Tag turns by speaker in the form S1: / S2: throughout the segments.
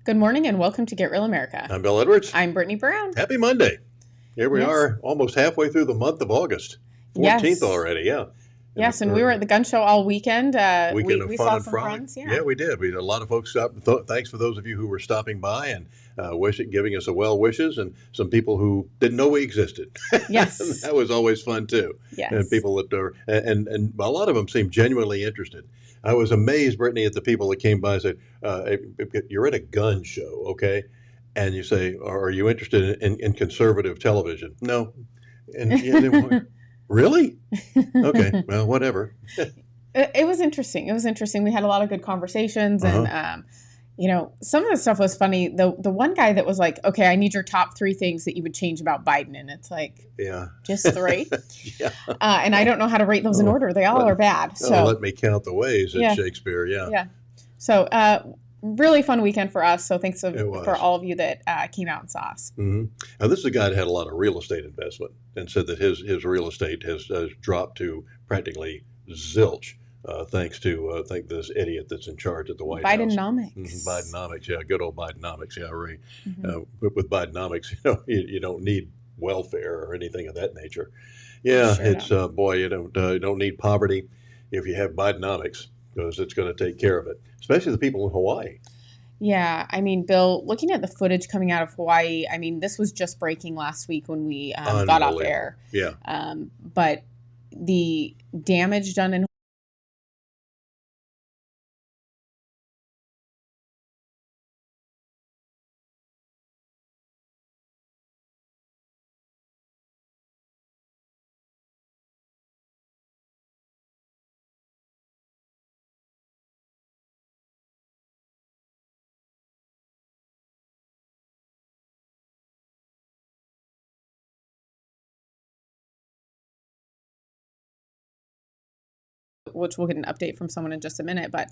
S1: Good morning and welcome to Get Real America.
S2: I'm Bill Edwards.
S1: I'm Brittany Brown.
S2: Happy Monday. Here we
S1: Yes.
S2: are, almost halfway through the month of August. 14th
S1: Yes.
S2: already, yeah.
S1: Yes, and we were at the gun show all weekend.
S2: Weekend of
S1: we
S2: fun
S1: saw
S2: and
S1: some
S2: frolic.
S1: friends.
S2: Yeah, we did. We had a lot of folks stop. Thanks for those of you who were stopping by and giving us a well wishes, and some people who didn't know we existed.
S1: Yes.
S2: That was always fun too.
S1: Yes.
S2: And people that are, and a lot of them seemed genuinely interested. I was amazed, Brittany, at the people that came by and said, "You're at a gun show, okay?" And you say, "Are you interested in conservative television?" No. And really? Okay, well, whatever.
S1: It was interesting. It was interesting. We had a lot of good conversations, and some of the stuff was funny. The one guy that was like, "Okay, I need your top 3 things that you would change about Biden," and it's like,
S2: yeah,
S1: just 3.
S2: Yeah.
S1: And I don't know how to rate those in order. They all are bad. So
S2: let me count the ways at Shakespeare. Yeah.
S1: Yeah. So really fun weekend for us. So thanks for all of you that came out and saw us.
S2: Mm-hmm. Now, this is a guy that had a lot of real estate investment and said that his real estate has dropped to practically zilch. Thanks to this idiot that's in charge at the White House.
S1: Bidenomics.
S2: Bidenomics, yeah, good old Bidenomics, yeah, Ray.
S1: Mm-hmm.
S2: With Bidenomics, you don't need welfare or anything of that nature. Yeah,
S1: Sure
S2: it's boy, you don't need poverty if you have Bidenomics, because it's going to take care of it, especially the people in Hawaii.
S1: Yeah, I mean, Bill, looking at the footage coming out of Hawaii, I mean, this was just breaking last week when we got off air.
S2: Yeah.
S1: But the damage done in which we'll get an update from someone in just a minute, but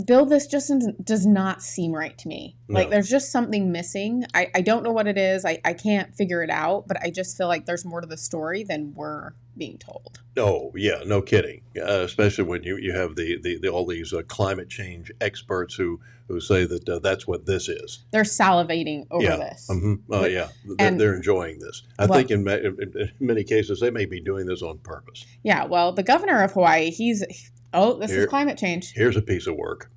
S1: Bill, this just does not seem right to me.
S2: No.
S1: Like there's just something missing. I don't know what it is. I can't figure it out, but I just feel like there's more to the story than we're being told.
S2: Oh, yeah, no kidding. Especially when you have the all these climate change experts who say that that's what this is.
S1: They're salivating over this.
S2: Mm-hmm. Yeah, they're enjoying this. I think in many cases they may be doing this on purpose.
S1: Yeah, well, the governor of Hawaii, this is climate change.
S2: Here's a piece of work.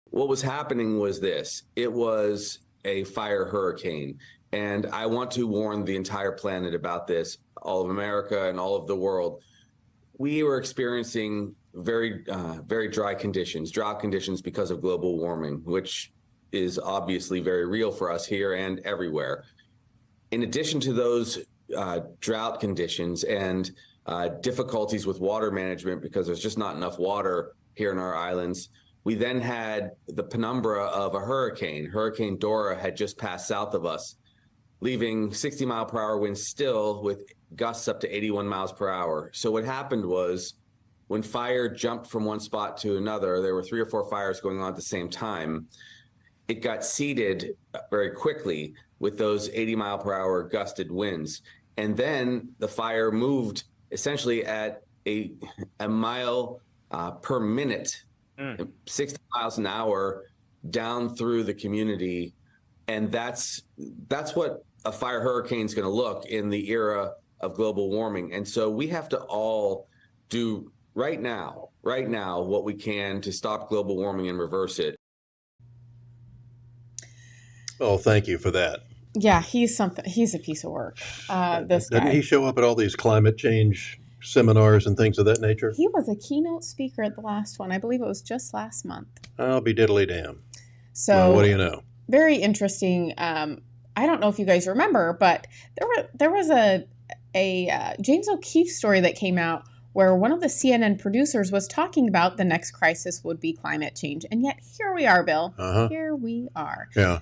S3: What was happening was this. It was a fire hurricane. And I want to warn the entire planet about this, all of America and all of the world. We were experiencing very drought conditions because of global warming, which is obviously very real for us here and everywhere. In addition to those drought conditions and difficulties with water management because there's just not enough water here in our islands, we then had the penumbra of a hurricane. Hurricane Dora had just passed south of us, leaving 60-mile-per-hour winds still with gusts up to 81 miles per hour. So what happened was when fire jumped from one spot to another, there were 3 or 4 fires going on at the same time. It got seeded very quickly with those 80-mile-per-hour gusted winds. And then the fire moved essentially at a mile per minute, 60 miles an hour down through the community. And that's what a fire hurricane is going to look in the era of global warming. And so we have to all do right now what we can to stop global warming and reverse it.
S2: Oh, thank you for that.
S1: Yeah, he's a piece of work. This guy.
S2: Didn't he show up at all these climate change seminars and things of that nature?
S1: He was a keynote speaker at the last one. I believe it was just last month.
S2: I'll be diddly damn.
S1: So
S2: well, what do you know?
S1: Very interesting. I don't know if you guys remember, but there was a James O'Keefe story that came out where one of the CNN producers was talking about the next crisis would be climate change, and yet here we are, Bill. Here we are.
S2: Yeah.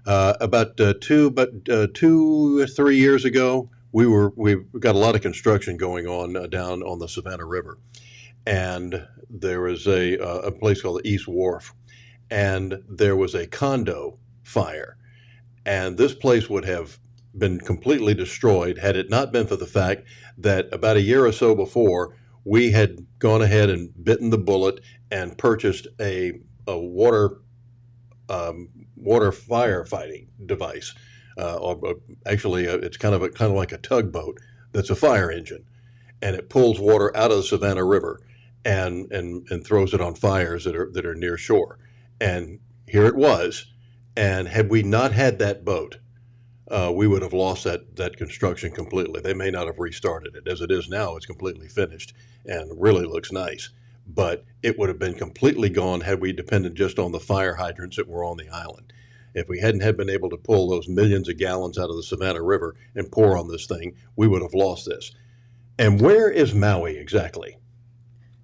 S2: About 2 or 3 years ago, we've got a lot of construction going on down on the Savannah River, and there was a place called the East Wharf, and there was a condo fire, and this place would have been completely destroyed had it not been for the fact that about a year or so before, we had gone ahead and bitten the bullet and purchased a water water firefighting device. Actually, it's kind of like a tugboat that's a fire engine, and it pulls water out of the Savannah River and throws it on fires that are near shore. And here it was. And had we not had that boat, we would have lost that construction completely. They may not have restarted it. As it is now, it's completely finished and really looks nice. But it would have been completely gone had we depended just on the fire hydrants that were on the island. If we hadn't been able to pull those millions of gallons out of the Savannah River and pour on this thing, we would have lost this. And where is Maui exactly?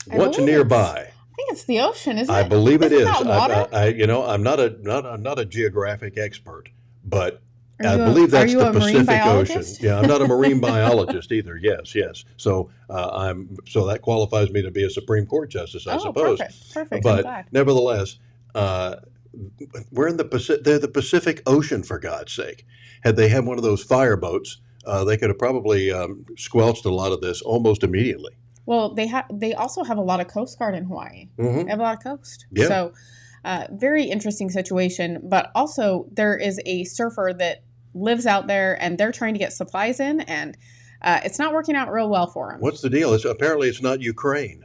S2: What's nearby?
S1: I think it's the ocean, isn't it?
S2: I believe it is.
S1: That water?
S2: I'm not a geographic expert, but I believe that's the Pacific Ocean. Yeah, I'm not a marine biologist either. Yes. So so that qualifies me to be a Supreme Court justice, I suppose.
S1: Perfect.
S2: But nevertheless, we're in the Pacific. They're the Pacific Ocean, for God's sake. Had they had one of those fire boats, they could have probably squelched a lot of this almost immediately.
S1: Well, they also have a lot of Coast Guard in Hawaii.
S2: Mm-hmm.
S1: They have a lot of coast.
S2: Yeah.
S1: So very interesting situation. But also there is a surfer that lives out there, and they're trying to get supplies in, and it's not working out real well for them.
S2: What's the deal? Apparently it's not Ukraine.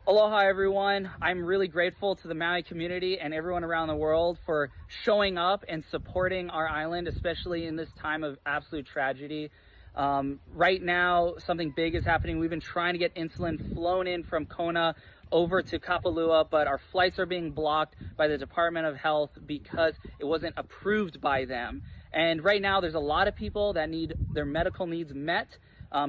S4: Aloha, everyone. I'm really grateful to the Maui community and everyone around the world for showing up and supporting our island, especially in this time of absolute tragedy. Right now, something big is happening. We've been trying to get insulin flown in from Kona over to Kapalua, but our flights are being blocked by the Department of Health because it wasn't approved by them. And right now, there's a lot of people that need their medical needs met.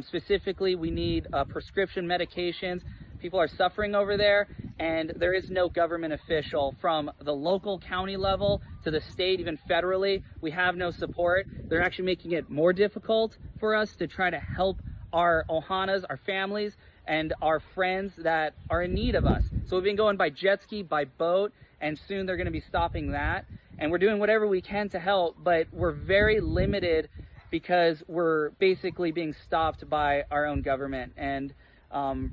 S4: Specifically, we need prescription medications. People are suffering over there, and there is no government official from the local county level to the state, even federally. We have no support. They're actually making it more difficult for us to try to help our Ohanas, our families, and our friends that are in need of us. So we've been going by jet ski, by boat, and soon they're going to be stopping that. And we're doing whatever we can to help, but we're very limited because we're basically being stopped by our own government. And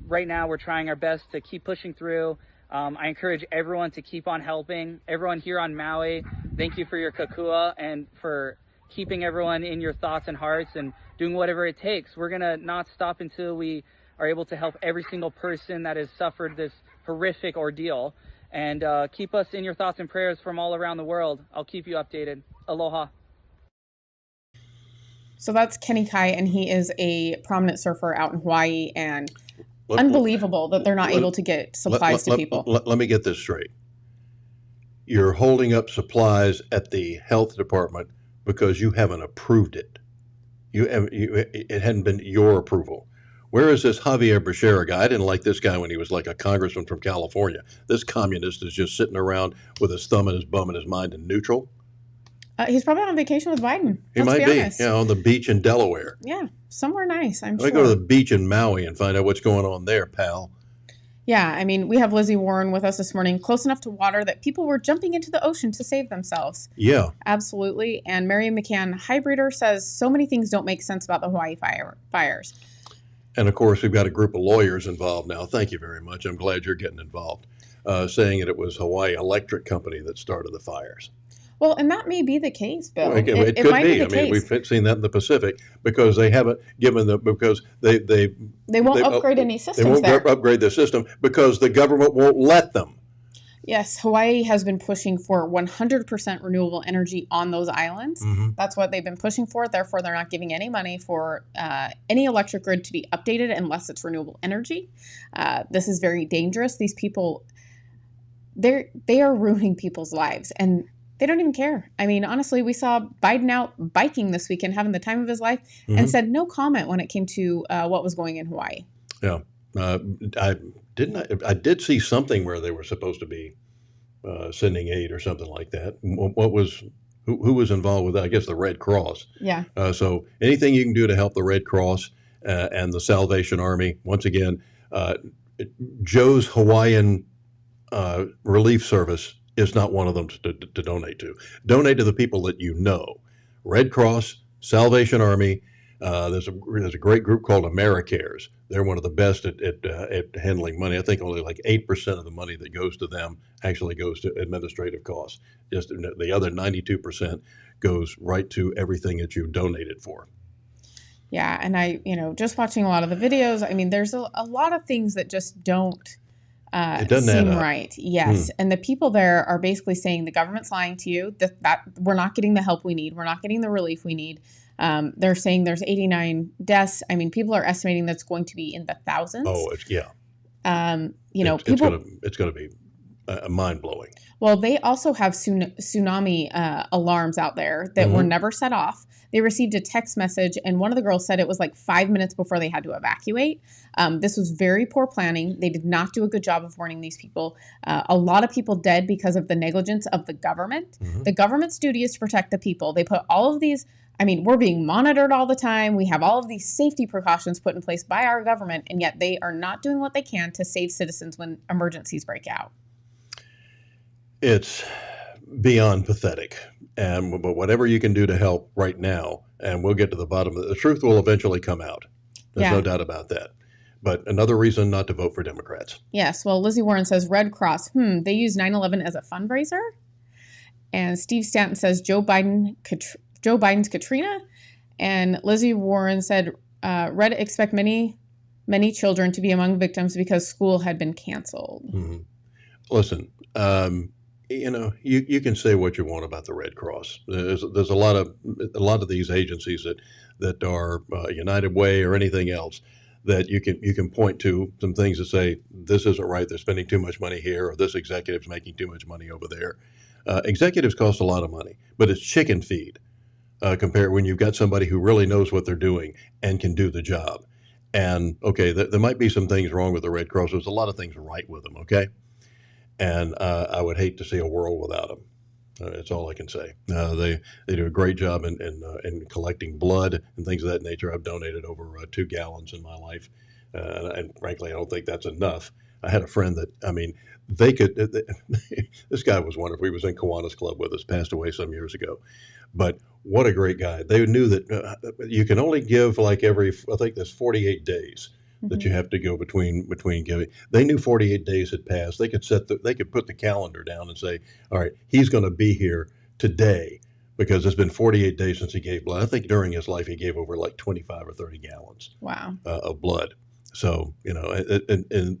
S4: right now we're trying our best to keep pushing through. I encourage everyone to keep on helping. Everyone here on Maui, thank you for your kokua and for keeping everyone in your thoughts and hearts and doing whatever it takes. We're gonna not stop until we are able to help every single person that has suffered this horrific ordeal. And keep us in your thoughts and prayers from all around the world. I'll keep you updated. Aloha.
S1: So that's Kenny Kai, and he is a prominent surfer out in Hawaii, and unbelievable that they're not able to get supplies to people.
S2: Let me get this straight. You're holding up supplies at the health department because you haven't approved it. It hadn't been your approval. Where is this Javier Becerra guy? I didn't like this guy when he was like a congressman from California. This communist is just sitting around with his thumb in his bum and his mind in neutral.
S1: He's probably on vacation with Biden.
S2: He might be, on the beach in Delaware.
S1: Yeah, somewhere nice, I'm sure.
S2: I go to the beach in Maui and find out what's going on there, pal.
S1: Yeah, I mean, we have Lizzie Warren with us this morning, close enough to water that people were jumping into the ocean to save themselves.
S2: Yeah.
S1: Absolutely. And Marion McCann, Hybreeder, says so many things don't make sense about the Hawaii fires.
S2: And of course, we've got a group of lawyers involved now. Thank you very much. I'm glad you're getting involved. Saying that it was Hawaii Electric Company that started the fires.
S1: Well, and that may be the case, Bill.
S2: It could be. I mean, we've seen that in the Pacific because they haven't given because they
S1: won't upgrade any systems.
S2: They won't upgrade the system because the government won't let them.
S1: Yes, Hawaii has been pushing for 100% renewable energy on those islands.
S2: Mm-hmm.
S1: That's what they've been pushing for. Therefore, they're not giving any money for any electric grid to be updated unless it's renewable energy. This is very dangerous. These people, they are ruining people's lives, and they don't even care. I mean, honestly, we saw Biden out biking this weekend, having the time of his life,
S2: mm-hmm.
S1: and said no comment when it came to what was going in Hawaii.
S2: Yeah. I did see something where they were supposed to be sending aid or something like that. Who was involved with that? I guess the Red Cross.
S1: Yeah.
S2: So anything you can do to help the Red Cross and the Salvation Army. Once again, Joe's Hawaiian Relief Service is not one of them to donate to. Donate to the people that you know. Red Cross, Salvation Army, There's a great group called AmeriCares. They're one of the best at handling money. I think only like 8% of the money that goes to them actually goes to administrative costs. Just the other 92% goes right to everything that you donated for.
S1: Yeah, and just watching a lot of the videos, I mean, there's a lot of things that just don't
S2: It doesn't add
S1: seem
S2: up.
S1: right. Yes, and the people there are basically saying the government's lying to you, that we're not getting the help we need, we're not getting the relief we need. They're saying there's 89 deaths. I mean, people are estimating that's going to be in the thousands.
S2: Oh,
S1: people.
S2: It's going to be mind blowing.
S1: Well, they also have tsunami alarms out there that were never set off. They received a text message, and one of the girls said it was like 5 minutes before they had to evacuate. This was very poor planning. They did not do a good job of warning these people. A lot of people dead because of the negligence of the government. The government's duty is to protect the people. They put all of these, I mean, we're being monitored all the time. We have all of these safety precautions put in place by our government, and yet they are not doing what they can to save citizens when emergencies break out.
S2: It's beyond pathetic. But whatever you can do to help right now, and we'll get to the bottom of it. The truth will eventually come out. There's no doubt about that. But another reason not to vote for Democrats.
S1: Yes. Well, Lizzie Warren says Red Cross. They use 9/11 as a fundraiser. And Steve Stanton says Joe Biden's Katrina. And Lizzie Warren said Red expect many children to be among victims because school had been canceled.
S2: Listen, you can say what you want about the Red Cross. There's a lot of these agencies that are United Way or anything else that you can point to some things that say this isn't right. They're spending too much money here, or this executive's making too much money over there. Executives cost a lot of money, but it's chicken feed compared when you've got somebody who really knows what they're doing and can do the job. And okay, there might be some things wrong with the Red Cross. There's a lot of things right with them. Okay. And I would hate to see a world without them. That's all I can say. They do a great job in collecting blood and things of that nature. I've donated over 2 gallons in my life, and frankly, I don't think that's enough. I had a friend that, I mean, they could. This guy was wonderful. He was in Kiwanis Club with us. Passed away some years ago, but what a great guy. They knew that you can only give like I think there's 48 days. That you have to go between giving. They knew 48 days had passed. They could they could put the calendar down and say, all right, he's going to be here today because it's been 48 days since he gave blood. I think during his life he gave over like 25 or 30 gallons.
S1: Wow.
S2: Of blood. So and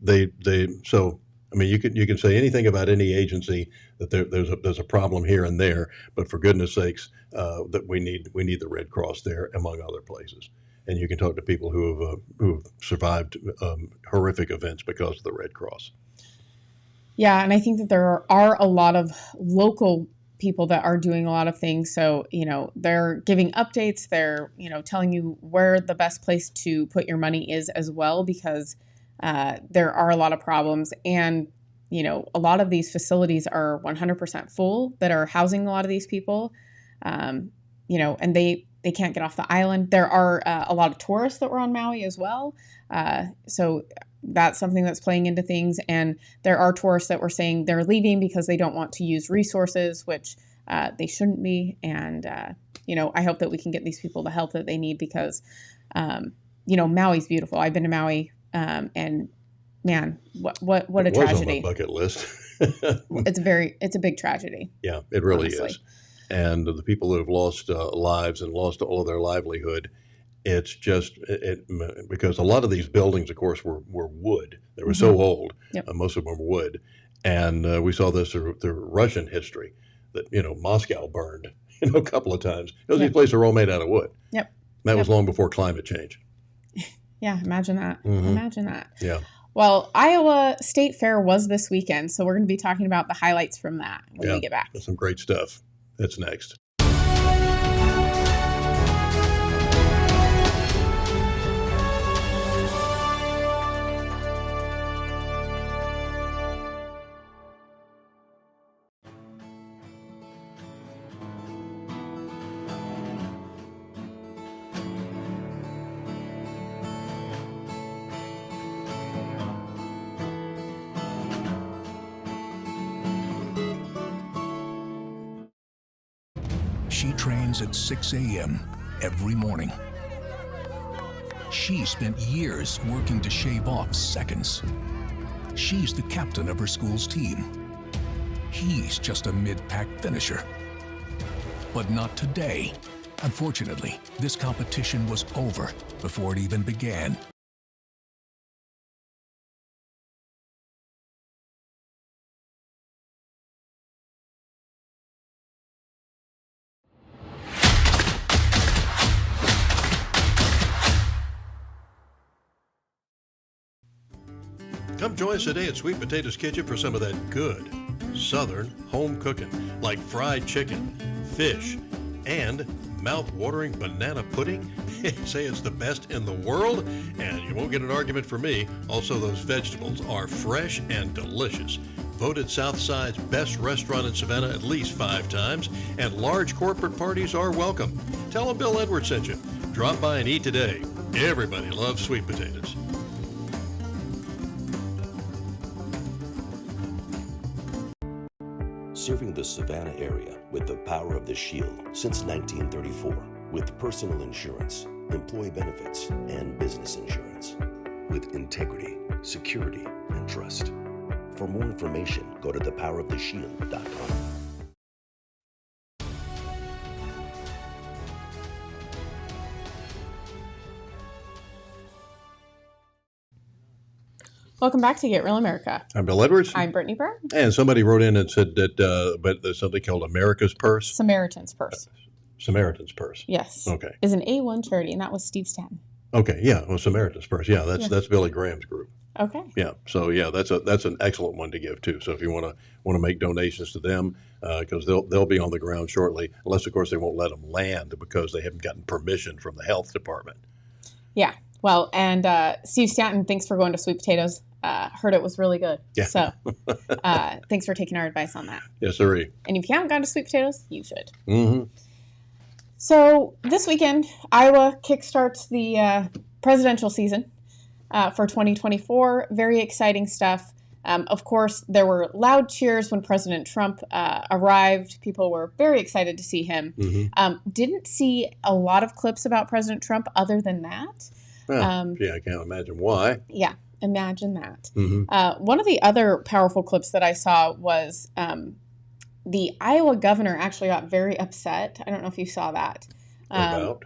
S2: so I mean you can say anything about any agency that there's a problem here and there, but for goodness sakes, that we need the Red Cross there among other places. And you can talk to people who have survived horrific events because of the Red Cross.
S1: Yeah, and I think that there are a lot of local people that are doing a lot of things. So, they're giving updates. They're, telling you where the best place to put your money is as well, because there are a lot of problems. And, a lot of these facilities are 100% full that are housing a lot of these people, and they can't get off the island. There are a lot of tourists that were on Maui as well. So that's something that's playing into things. And there are tourists that were saying they're leaving because they don't want to use resources, which they shouldn't be. And, I hope that we can get these people the help that they need because, Maui's beautiful. I've been to Maui and man, what a tragedy. It was on my
S2: bucket list.
S1: It's a big tragedy.
S2: Yeah, it really
S1: honestly.
S2: is. And the people that have lost lives and lost all of their livelihood, it's just because a lot of these buildings, of course, were wood. They were so old.
S1: Yep.
S2: Most of them were wood. And we saw this through Russian history that, Moscow burned, a couple of times. These places are all made out of wood.
S1: Yep.
S2: That was long before climate change.
S1: Yeah, imagine that. Imagine that.
S2: Yeah.
S1: Well, Iowa State Fair was this weekend, so we're going to be talking about the highlights from that when we get back.
S2: That's some great stuff. That's next.
S5: She trains at 6 a.m. every morning. She spent years working to shave off seconds. She's the captain of her school's team. He's just a mid-pack finisher. But not today. Unfortunately, this competition was over before it even began.
S2: Come join us today at Sweet Potatoes Kitchen for some of that good Southern home cooking, like fried chicken, fish, and mouth-watering banana pudding. Say it's the best in the world, and you won't get an argument from me. Also, those vegetables are fresh and delicious. Voted Southside's best restaurant in Savannah at least 5 times, and large corporate parties are welcome. Tell them Bill Edwards sent you. Drop by and eat today. Everybody loves sweet potatoes.
S6: Serving the Savannah area with the power of the Shield since 1934, with personal insurance, employee benefits, and business insurance, with integrity, security, and trust. For more information, go to thepoweroftheshield.com.
S1: Welcome back to Get Real America.
S2: I'm Bill Edwards.
S1: I'm Brittany Brown.
S2: And somebody wrote in and said that but there's something called America's Purse.
S1: Samaritan's Purse.
S2: Samaritan's Purse.
S1: Yes.
S2: Okay.
S1: Is an A1 charity, and that was Steve Stanton.
S2: Okay, yeah, well, Samaritan's Purse. Yeah, that's Billy Graham's group.
S1: Okay.
S2: Yeah, so yeah, that's an excellent one to give too. So if you want to make donations to them, because they'll be on the ground shortly, unless of course they won't let them land because they haven't gotten permission from the health department.
S1: Yeah. Well, and Steve Stanton, thanks for going to Sweet Potatoes. Heard it was really good.
S2: Yeah.
S1: So thanks for taking our advice on that.
S2: Yes, sirree.
S1: And if you haven't gone to Sweet Potatoes, you should.
S2: Mm-hmm.
S1: So this weekend, Iowa kickstarts the presidential season for 2024. Very exciting stuff. Of course, there were loud cheers when President Trump arrived. People were very excited to see him.
S2: Mm-hmm.
S1: Didn't see a lot of clips about President Trump other than that.
S2: Well, yeah, I can't imagine why.
S1: Yeah, imagine that.
S2: Mm-hmm.
S1: One of the other powerful clips that I saw was the Iowa governor actually got very upset. I don't know if you saw that.
S2: About?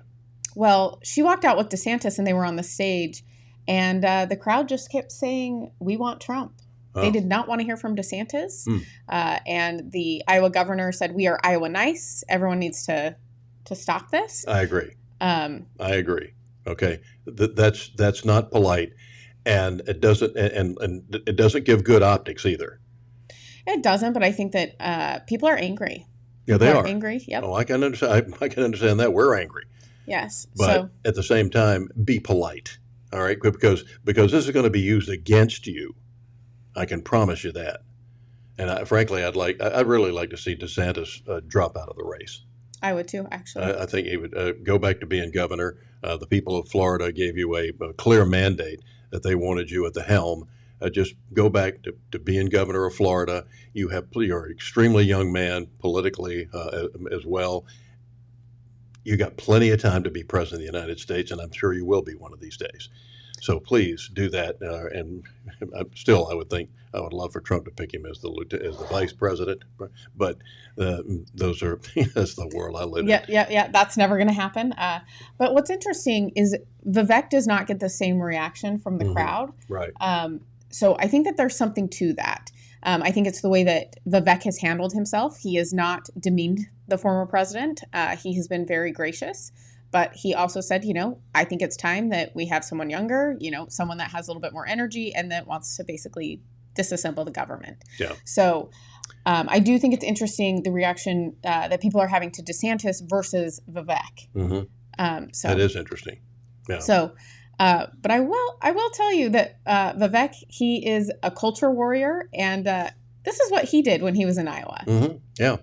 S1: Well, she walked out with DeSantis and they were on the stage, and the crowd just kept saying, "We want Trump."
S2: Oh.
S1: They did not want to hear from DeSantis. And the Iowa governor said, "We are Iowa nice. Everyone needs to stop this."
S2: I agree. I agree. Okay, that's not polite, and it doesn't and it doesn't give good optics either.
S1: It doesn't, but I think that people are angry.
S2: Yeah, they are
S1: angry. Yep.
S2: Oh, I can understand. I can understand that we're angry.
S1: Yes.
S2: But
S1: so
S2: at the same time, be polite. All right, because this is going to be used against you. I can promise you that. And frankly, I'd really like to see DeSantis drop out of the race.
S1: I would too, actually.
S2: I think he would go back to being governor. The people of Florida gave you a clear mandate that they wanted you at the helm. Just go back to being governor of Florida. You're an extremely young man politically as well. You got plenty of time to be president of the United States, and I'm sure you will be one of these days. So please do that. And still, I would love for Trump to pick him as the vice president. But those are that's the world I live in.
S1: Yeah. That's never going to happen. But what's interesting is Vivek does not get the same reaction from the crowd.
S2: Right.
S1: So I think that there's something to that. I think it's the way that Vivek has handled himself. He has not demeaned the former president. He has been very gracious. But he also said, I think it's time that we have someone younger, someone that has a little bit more energy and that wants to basically disassemble the government.
S2: Yeah.
S1: So I do think it's interesting, the reaction that people are having to DeSantis versus Vivek.
S2: Mm-hmm.
S1: So
S2: that is interesting. Yeah.
S1: So, but I will tell you that Vivek, he is a culture warrior, and this is what he did when he was in Iowa.
S2: Mm-hmm. Yeah.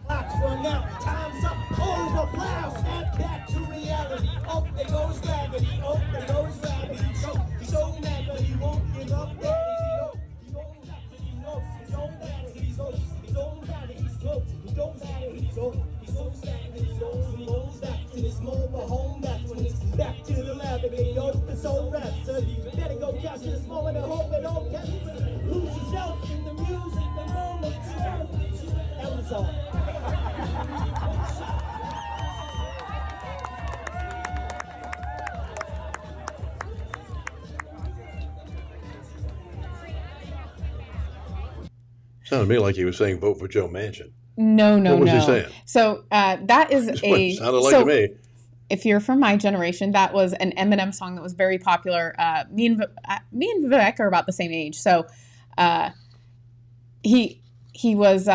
S7: Time's up, over, blouse, and back to reality. Oh, there goes gravity. Oh, there goes gravity. He's so mad, but he won't give up. He's going back to these notes. He's going back to these notes. He's going back to these notes. He don't matter, he's old. He's so sad that he's old. He goes back to this mobile home. That's when it's back to the left. That's all.
S2: Sounded to me like he was saying vote for Joe Manchin.
S1: No,
S2: What was he saying?
S1: So that is
S2: That's what it sounded like to me.
S1: If you're from my generation, that was an Eminem song that was very popular. Me and Vivek are about the same age, so he was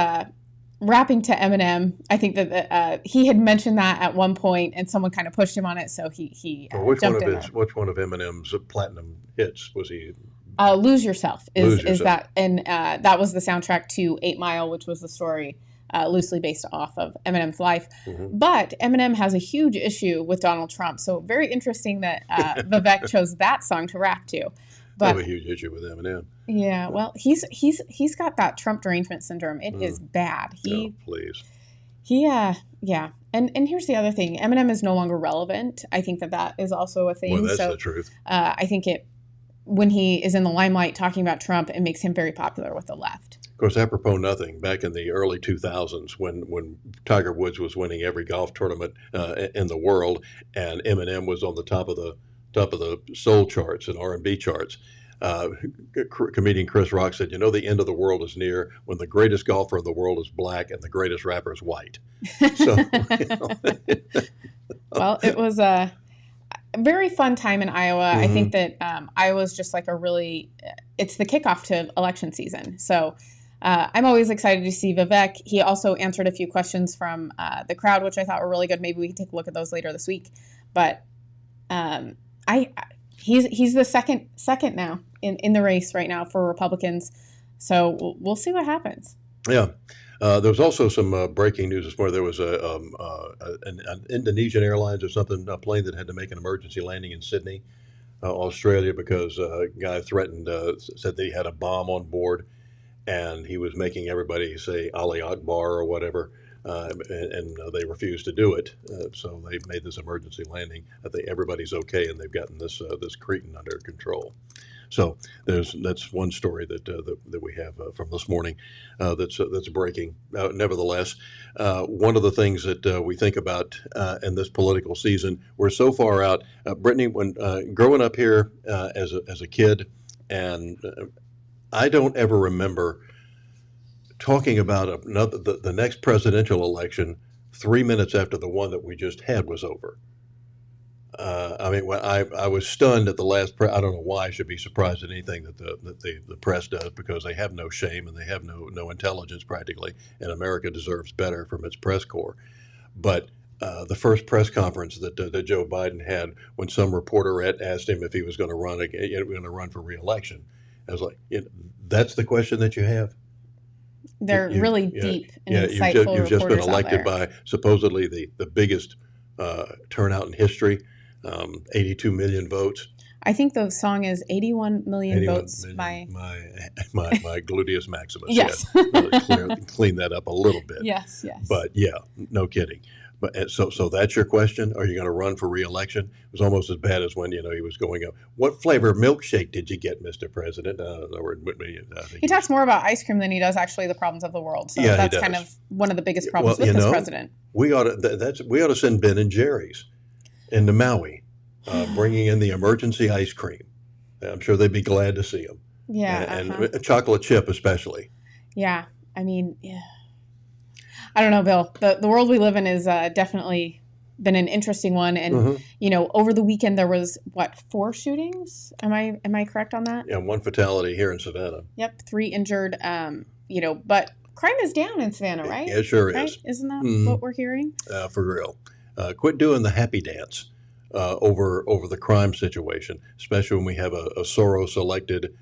S1: rapping to Eminem. I think that he had mentioned that at one point, and someone kind of pushed him on it, so he
S2: Well,
S1: jumped in there.
S2: which one of Eminem's platinum hits was he?
S1: Lose Yourself
S2: Lose
S1: is
S2: Yourself.
S1: that, and that was the soundtrack to 8 Mile, which was the story loosely based off of Eminem's life.
S2: Mm-hmm.
S1: But Eminem has a huge issue with Donald Trump, so very interesting that Vivek chose that song to rap to.
S2: I
S1: But
S2: have a huge issue with Eminem.
S1: yeah, well, he's got that Trump derangement syndrome. It is bad.
S2: No, please.
S1: Yeah. And here's the other thing: Eminem is no longer relevant. I think that is also a thing.
S2: Well, that's
S1: so
S2: the truth.
S1: I think when he is in the limelight talking about Trump, it makes him very popular with the left.
S2: Of course, apropos nothing, back in the early 2000s when Tiger Woods was winning every golf tournament in the world, and Eminem was on the top of the soul charts and R&B charts, comedian Chris Rock said, the end of the world is near when the greatest golfer in the world is black and the greatest rapper is white. So,
S1: Well, it was a very fun time in Iowa. I think that Iowa's just like it's the kickoff to election season. So I'm always excited to see Vivek. He also answered a few questions from the crowd, which I thought were really good. Maybe we can take a look at those later this week. But he's the second now in the race right now for Republicans. So we'll see what happens.
S2: yeah. There was also some breaking news this morning. There was an Indonesian Airlines or something, a plane that had to make an emergency landing in Sydney, Australia, because a guy threatened, said that he had a bomb on board, and he was making everybody say Ali Akbar or whatever, and they refused to do it. So they made this emergency landing. I think everybody's okay, and they've gotten this cretin under control. So that's one story that we have from this morning that's breaking. Nevertheless, one of the things that we think about in this political season, we're so far out. Brittany, when growing up here as a kid, and I don't ever remember talking about the next presidential election 3 minutes after the one that we just had was over. When I was stunned at the last I don't know why I should be surprised at anything that the press does, because they have no shame and they have no intelligence practically, and America deserves better from its press corps. But the first press conference that Joe Biden had, when some reporter asked him if he was going to run for re-election, I was like, that's the question that you have?
S1: They're really deep and insightful
S2: you've just been
S1: reporters out
S2: elected
S1: there.
S2: by supposedly the biggest turnout in history. 82 million votes.
S1: I think the song is 81 million
S2: 81
S1: votes
S2: million.
S1: by.
S2: My gluteus maximus.
S1: Yes.
S2: Clean that up a little bit.
S1: Yes.
S2: But yeah, no kidding. But so that's your question. Are you going to run for re-election? It was almost as bad as when he was going up. What flavor milkshake did you get, Mr. President?
S1: He talks more about ice cream than he does actually the problems of the world. So
S2: Yeah,
S1: that's
S2: he
S1: kind
S2: does.
S1: of one of the biggest problems with this president.
S2: We ought to send Ben and Jerry's into Maui, bringing in the emergency ice cream. I'm sure they'd be glad to see him.
S1: Yeah.
S2: And chocolate chip especially.
S1: Yeah. I mean, yeah. I don't know, Bill. The world we live in is definitely been an interesting one. And, over the weekend there was, 4 shootings? Am I correct on that?
S2: Yeah, 1 fatality here in Savannah.
S1: Yep. 3 injured, but crime is down in Savannah, right?
S2: It sure is.
S1: Right? Isn't that what we're hearing?
S2: For real. Quit doing the happy dance over the crime situation, especially when we have a Soros-elected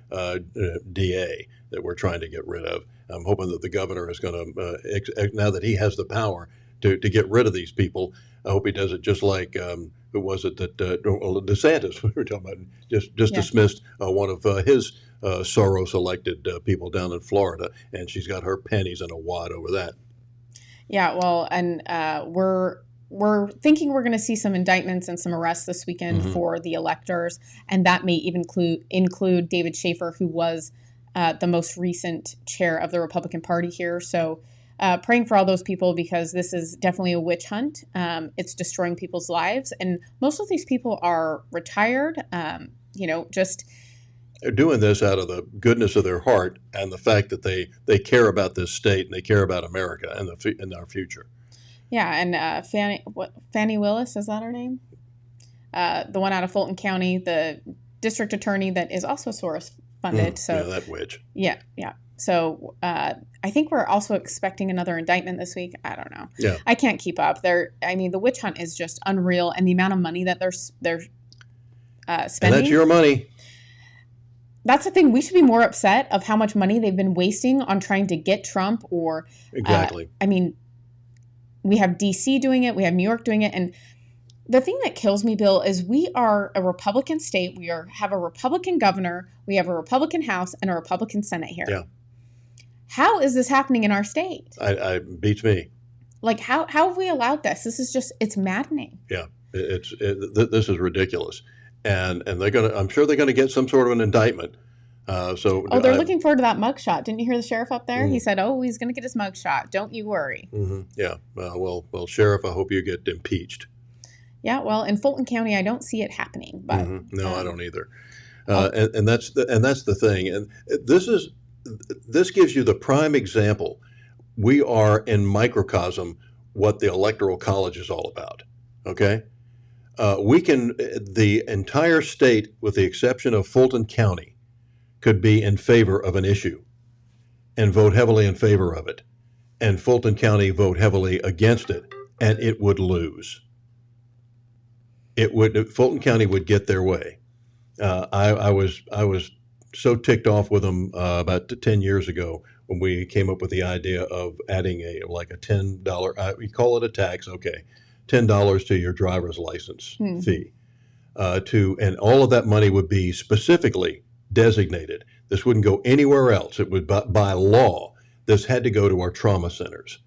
S2: DA that we're trying to get rid of. I'm hoping that the governor is going to, now that he has the power to get rid of these people, I hope he does it just like, who was it that, DeSantis, we were talking about, just dismissed one of his Soros-elected people down in Florida, and she's got her panties in a wad over that.
S1: Yeah, well, and we're thinking we're going to see some indictments and some arrests this weekend for the electors, and that may even include David Schaefer, who was the most recent chair of the Republican Party here. So praying for all those people, because this is definitely a witch hunt. It's destroying people's lives. And most of these people are retired, just.
S2: They're doing this out of the goodness of their heart and the fact that they care about this state and they care about America and our future.
S1: Yeah, and Fannie Willis, is that her name? The one out of Fulton County, the district attorney that is also Soros funded.
S2: Yeah, that witch.
S1: Yeah. So I think we're also expecting another indictment this week. I don't know.
S2: Yeah.
S1: I can't keep up. The witch hunt is just unreal, and the amount of money that they're spending.
S2: And that's your money.
S1: That's the thing. We should be more upset of how much money they've been wasting on trying to get Trump or.
S2: Exactly.
S1: We have D.C. doing it. We have New York doing it. And the thing that kills me, Bill, is we are a Republican state. Have a Republican governor. We have a Republican House and a Republican Senate here.
S2: Yeah.
S1: How is this happening in our state?
S2: I beats me.
S1: Like, how have we allowed this? This is just, it's maddening.
S2: Yeah. This is ridiculous. And I'm sure they're gonna get some sort of an indictment.
S1: They're looking forward to that mugshot. Didn't you hear the sheriff up there? He said, he's gonna get his mugshot. Don't you worry.
S2: Mm-hmm. Yeah. Well, Sheriff, I hope you get impeached.
S1: Yeah. Well, in Fulton County, I don't see it happening. But
S2: no, I don't either. And that's the thing. And this gives you the prime example. We are in microcosm what the Electoral College is all about. Okay. The entire state, with the exception of Fulton County, could be in favor of an issue and vote heavily in favor of it. And Fulton County vote heavily against it, and it would lose. Fulton County would get their way. I was so ticked off with them about 10 years ago when we came up with the idea of adding a $10, we call it a tax, okay, $10 to your driver's license fee. And all of that money would be specifically designated. This wouldn't go anywhere else. It would, by law, this had to go to our trauma centers.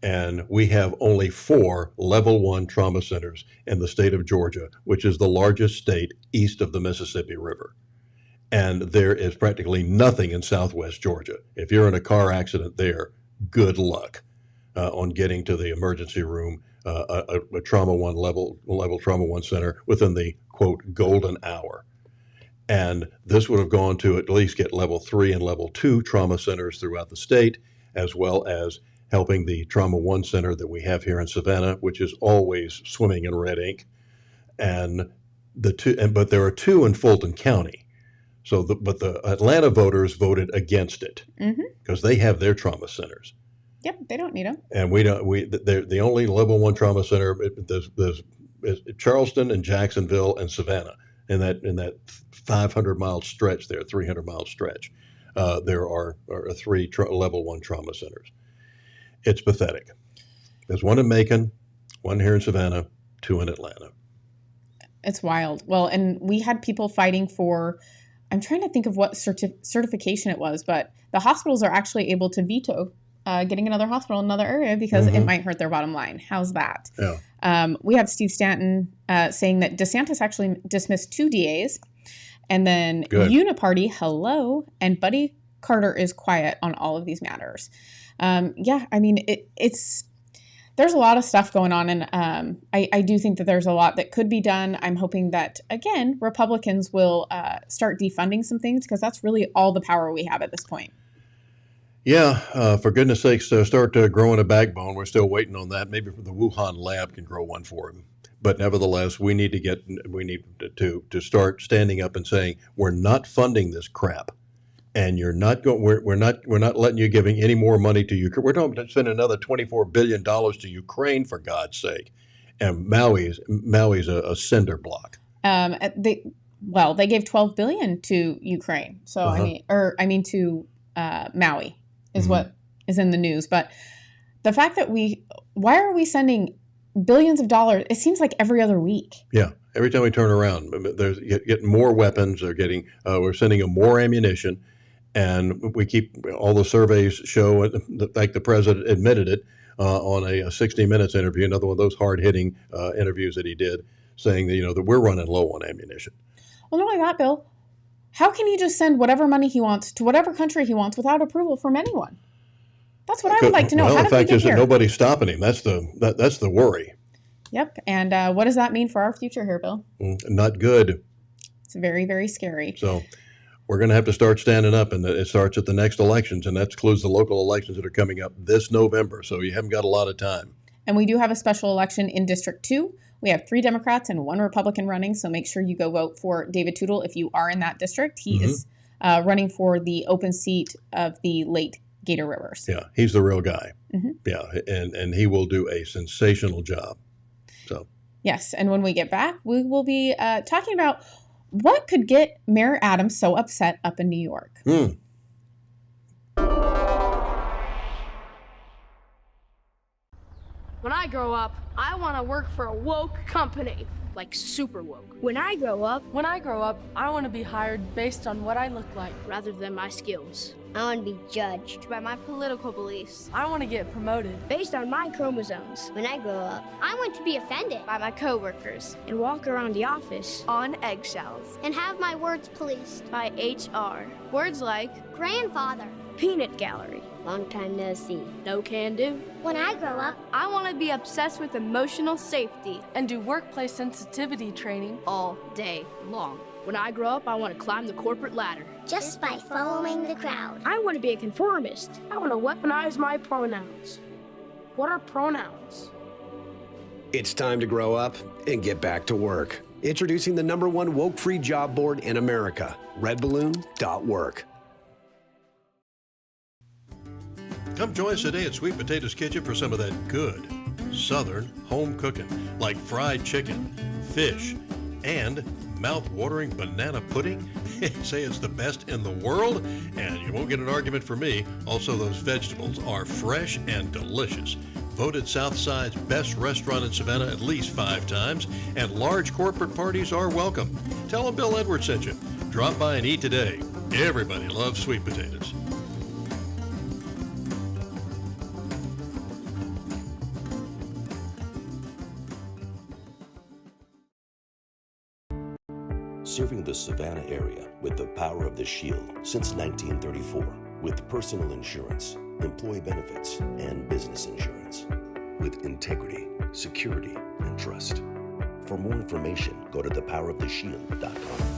S2: And we have only 4 level 1 trauma centers in the state of Georgia, which is the largest state east of the Mississippi River. And there is practically nothing in southwest Georgia. If you're in a car accident there, good luck on getting to the emergency room, a trauma 1 level trauma 1 center within the, quote, golden hour. And this would have gone to at least get level 3 and level 2 trauma centers throughout the state, as well as helping the Trauma 1 center that we have here in Savannah, which is always swimming in red ink. But there are 2 in Fulton County. But the Atlanta voters voted against it because they have their trauma centers.
S1: Yep, they don't need them.
S2: And they're the only level 1 trauma center. There's Charleston and Jacksonville and Savannah in that 500-mile stretch there, 300-mile stretch. There are 3 level 1 trauma centers. It's pathetic. There's 1 in Macon, 1 here in Savannah, 2 in Atlanta.
S1: It's wild. Well, and we had people fighting for, I'm trying to think of what certification it was, but the hospitals are actually able to veto getting another hospital in another area because it might hurt their bottom line. How's that?
S2: Yeah.
S1: We have Steve Stanton saying that DeSantis actually dismissed 2 DAs, and then Uniparty, hello, and Buddy Carter is quiet on all of these matters. It's there's a lot of stuff going on, and I do think that there's a lot that could be done. I'm hoping that, again, Republicans will start defunding some things because that's really all the power we have at this point.
S2: Yeah, for goodness sakes, start growing a backbone. We're still waiting on that. Maybe the Wuhan lab can grow one for him. But nevertheless, we need to start standing up and saying we're not funding this crap, and you're not going. We're not letting you giving any more money to Ukraine. We're going to spend another $24 billion to Ukraine, for God's sake. And Maui's a cinder block.
S1: They gave $12 billion to Ukraine. So to Maui is what is in the news. But the fact that why are we sending billions of dollars? It seems like every other week. Yeah,
S2: every time we turn around, there's getting more weapons. We're sending them more ammunition, and we keep all the surveys show like the president admitted it on a 60 Minutes interview, another one of those hard-hitting interviews that he did, saying that that we're running low on ammunition.
S1: Well, not only that, Bill. How can he just send whatever money he wants to whatever country he wants without approval from anyone? That's what I would like to know.
S2: Well,
S1: How
S2: the
S1: did we
S2: fact
S1: get
S2: is that
S1: here?
S2: nobody's stopping him. That's the worry.
S1: Yep. And what does that mean for our future here, Bill?
S2: Not good.
S1: It's very, very scary.
S2: So we're going to have to start standing up, and it starts at the next elections, and that includes the local elections that are coming up this November. So you haven't got a lot of time.
S1: And we do have a special election in District 2. We have 3 Democrats and 1 Republican running, so make sure you go vote for David Tootle if you are in that district. He is running for the open seat of the late Gator Rivers.
S2: Yeah, he's the real guy. Yeah, and he will do a sensational job. So
S1: Yes, and when we get back, we will be talking about what could get Mayor Adams so upset up in New York.
S8: When I grow up, I want to work for a woke company, like super woke.
S9: When I grow up,
S10: I want to be hired based on what I look like,
S8: rather than my skills.
S9: I want to be judged
S8: By my political beliefs.
S10: I want to get promoted
S9: based on my chromosomes. When I grow up,
S11: I want to be offended
S8: By my coworkers.
S9: and walk around the office
S8: On eggshells.
S11: and have my words policed.
S8: By HR. Words like
S11: Grandfather.
S9: peanut gallery. Long time no see.
S8: no can do.
S11: When I grow up,
S8: I want to be obsessed with emotional safety
S10: and do workplace sensitivity training.
S8: all day long. When I grow up, I want to climb the corporate ladder.
S11: just by following the crowd.
S9: I want to be a conformist.
S8: I want to weaponize my pronouns. What are pronouns?
S12: It's time to grow up and get back to work. Introducing the #1 woke-free job board in America, redballoon.work.
S2: come join us today at Sweet Potatoes Kitchen for some of that good Southern home cooking, like fried chicken, fish, and mouth-watering banana pudding. Say it's the best in the world, and you won't get an argument from me. Also, those vegetables are fresh and delicious. Voted Southside's best restaurant in Savannah at least 5 times, and large corporate parties are welcome. Tell them Bill Edwards sent you. Drop by and eat today. Everybody loves sweet potatoes.
S6: Serving the Savannah area with the power of the Shield since 1934, with personal insurance, employee benefits, and business insurance. With integrity, security, and trust. For more information, go to thepoweroftheshield.com.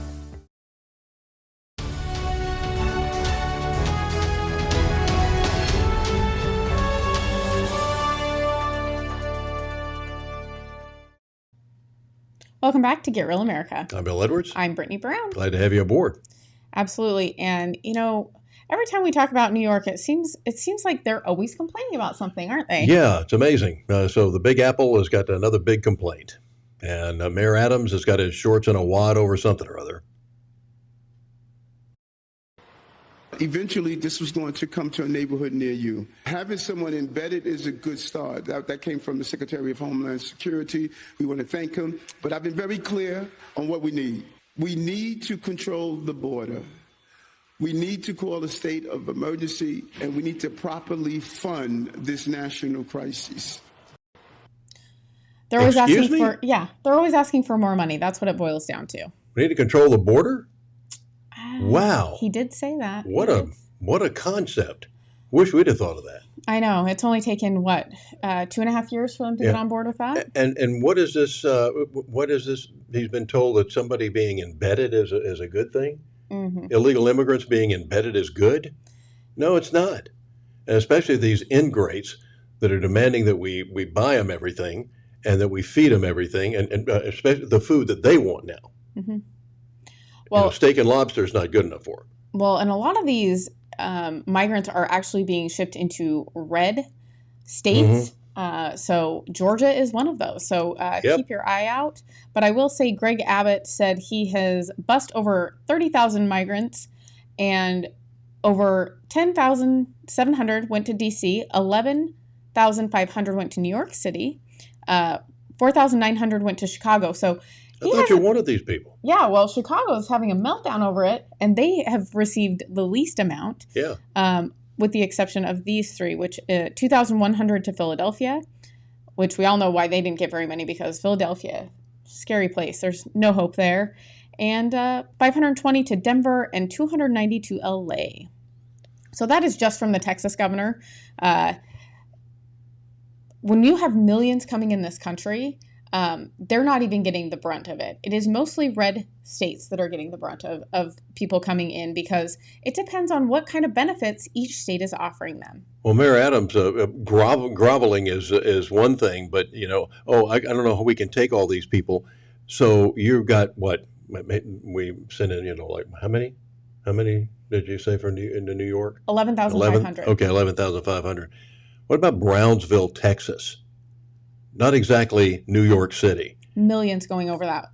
S1: Welcome back to Get Real America.
S2: I'm Bill Edwards.
S1: I'm Brittany Brown.
S2: Glad to have you aboard.
S1: Absolutely. And, you know, every time we talk about New York, it seems like they're always complaining about something, aren't they?
S2: Yeah, it's amazing. So the Big Apple has got another big complaint. And Mayor Adams has got his shorts in a wad over something or other.
S13: Eventually, this was going to come to a neighborhood near you. Having someone embedded is a good start. That came from the Secretary of Homeland Security. We want to thank him. But I've been very clear on what we need. We need to control the border. We need to call a state of emergency, and we need to properly fund this national crisis.
S1: They're always
S2: Excuse
S1: asking
S2: me?
S1: they're always asking for more money. That's what it boils down to.
S2: We need to control the border? Wow.
S1: He did say that.
S2: What a concept. Wish we'd have thought of that.
S1: I know. It's only taken, 2.5 years for them to get on board with that?
S2: And what is this? What is this? He's been told that somebody being embedded is a good thing?
S1: Mm-hmm.
S2: Illegal immigrants being embedded is good? No, it's not. And especially these ingrates that are demanding that we buy them everything and that we feed them everything, and especially the food that they want now.
S1: Mm-hmm.
S2: Well, steak and lobster is not good enough for them.
S1: Well, and a lot of these migrants are actually being shipped into red states.
S2: Mm-hmm.
S1: So Georgia is one of those. So keep your eye out. But I will say Greg Abbott said he has bussed over 30,000 migrants, and over 10,700 went to D.C., 11,500 went to New York City, 4,900 went to Chicago. So
S2: I thought you wanted these people.
S1: Yeah, well, Chicago is having a meltdown over it, and they have received the least amount.
S2: Yeah.
S1: With the exception of these 3, which 2,100 to Philadelphia, which we all know why they didn't get very many, because Philadelphia, scary place. There's no hope there. And 520 to Denver and 290 to LA. So that is just from the Texas governor. When you have millions coming in this country, they're not even getting the brunt of it. It is mostly red states that are getting the brunt of people coming in, because it depends on what kind of benefits each state is offering them.
S2: Well, Mayor Adams, groveling is one thing, but I don't know how we can take all these people. So you've got what we sent in, like how many did you say into New York?
S1: 11,500.
S2: Okay, 11,500. What about Brownsville, Texas? Not exactly New York City.
S1: Millions going over that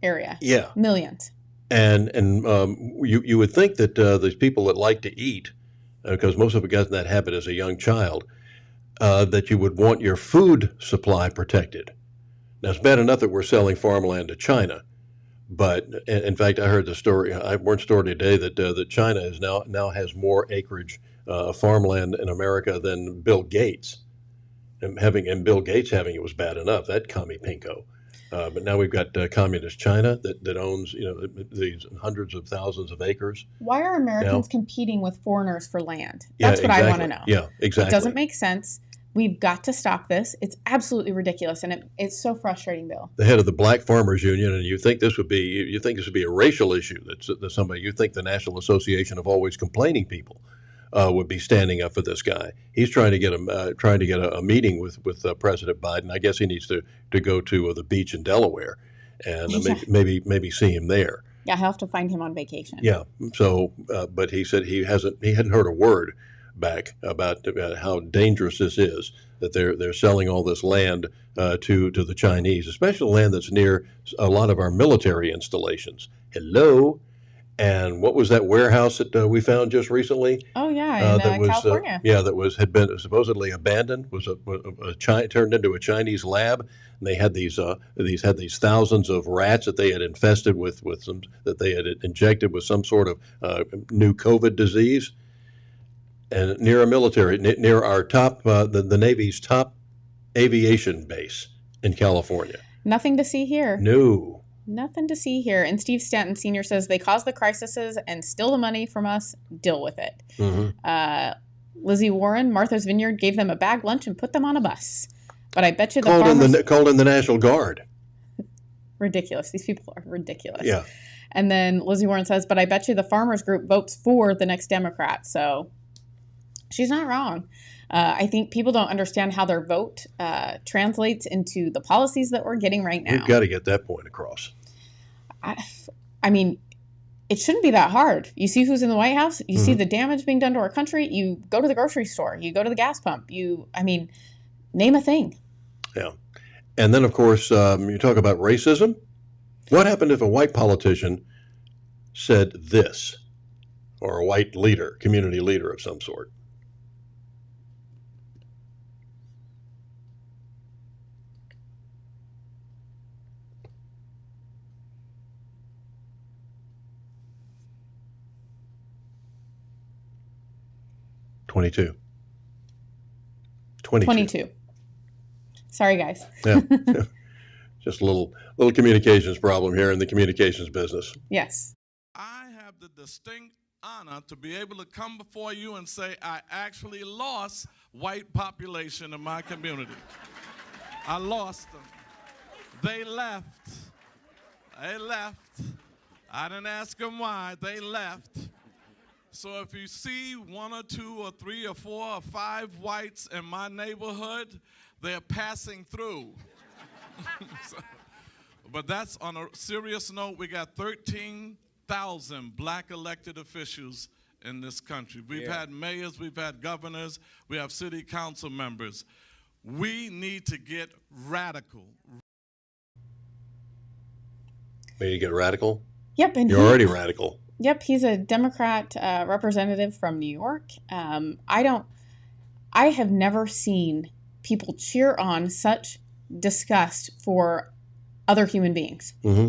S1: area.
S2: Yeah.
S1: Millions.
S2: And you would think that these people that like to eat, because most of it got in that habit as a young child, that you would want your food supply protected. Now, it's bad enough that we're selling farmland to China, but in fact, I heard the story. I heard a story today that China is now has more acreage farmland in America than Bill Gates. And Bill Gates having it was bad enough. That commie pinko. But now we've got communist China that owns these hundreds of thousands of acres.
S1: Why are Americans competing with foreigners for land?
S2: Yeah,
S1: That's what
S2: exactly.
S1: I want to know.
S2: Yeah, exactly.
S1: It doesn't make sense. We've got to stop this. It's absolutely ridiculous, and it's so frustrating, Bill.
S2: The head of the Black Farmers Union, and you think this would be a racial issue that somebody, you think the National Association of Always Complaining People would be standing up for this guy. He's trying to get a meeting with President Biden. I guess he needs to go to the beach in Delaware, and maybe see him there.
S1: Yeah, I'll have to find him on vacation.
S2: Yeah. So, but he said he hadn't heard a word back about how dangerous this is, that they're selling all this land to the Chinese, especially land that's near a lot of our military installations. Hello. And what was that warehouse that we found just recently?
S1: Oh yeah, in California.
S2: That had been supposedly abandoned. Was turned into a Chinese lab, and they had these thousands of rats that they had infested with some that they had injected with some sort of new COVID disease. And near near our top, the Navy's top aviation base in California.
S1: Nothing to see here.
S2: No.
S1: Nothing to see here. And Steve Stanton Sr. says they caused the crises and steal the money from us. Deal with it.
S2: Mm-hmm.
S1: Lizzie Warren, Martha's Vineyard, gave them a bag lunch and put them on a bus. But I bet you the
S2: called in the National Guard.
S1: Ridiculous. These people are ridiculous.
S2: Yeah.
S1: And then Lizzie Warren says, but I bet you the farmers group votes for the next Democrat. So she's not wrong. I think people don't understand how their vote translates into the policies that we're getting right now.
S2: We've got to get that point across.
S1: I mean, it shouldn't be that hard. You see who's in the White House. You see the damage being done to our country. You go to the grocery store. You go to the gas pump. Name a thing.
S2: Yeah. And then, of course, you talk about racism. What happened if a white politician said this, or a white leader, community leader of some sort? Twenty-two.
S1: Sorry, guys.
S2: Yeah. Just a little communications problem here in the communications business.
S1: Yes.
S14: I have the distinct honor to be able to come before you and say I actually lost white population in my community. I lost them. They left. I didn't ask them why. They left. So if you see 1 or 2 or 3 or 4 or 5 whites in my neighborhood, they're passing through. But that's on a serious note. We got 13,000 black elected officials in this country. We've had mayors, we've had governors, we have city council members. We need to get radical.
S2: May you get radical?
S1: Yep. And
S2: you're already radical.
S1: Yep, he's a Democrat representative from New York. I have never seen people cheer on such disgust for other human beings.
S2: Mm-hmm.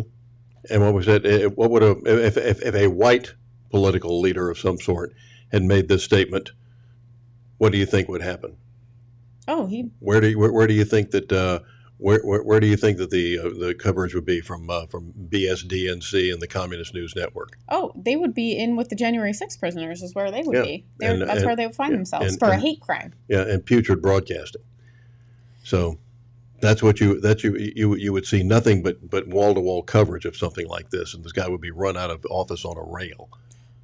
S2: And what was it? What would if a white political leader of some sort had made this statement? What do you think would happen?
S1: Oh,
S2: Where do you think that Where do you think that the coverage would be from BSDNC and the Communist News Network?
S1: Oh, they would be in with the January 6th prisoners is where they would be. That's where they would find themselves for a hate crime.
S2: Yeah, and putrid broadcasting. So that's what you would see nothing but wall-to-wall coverage of something like this, and this guy would be run out of office on a rail.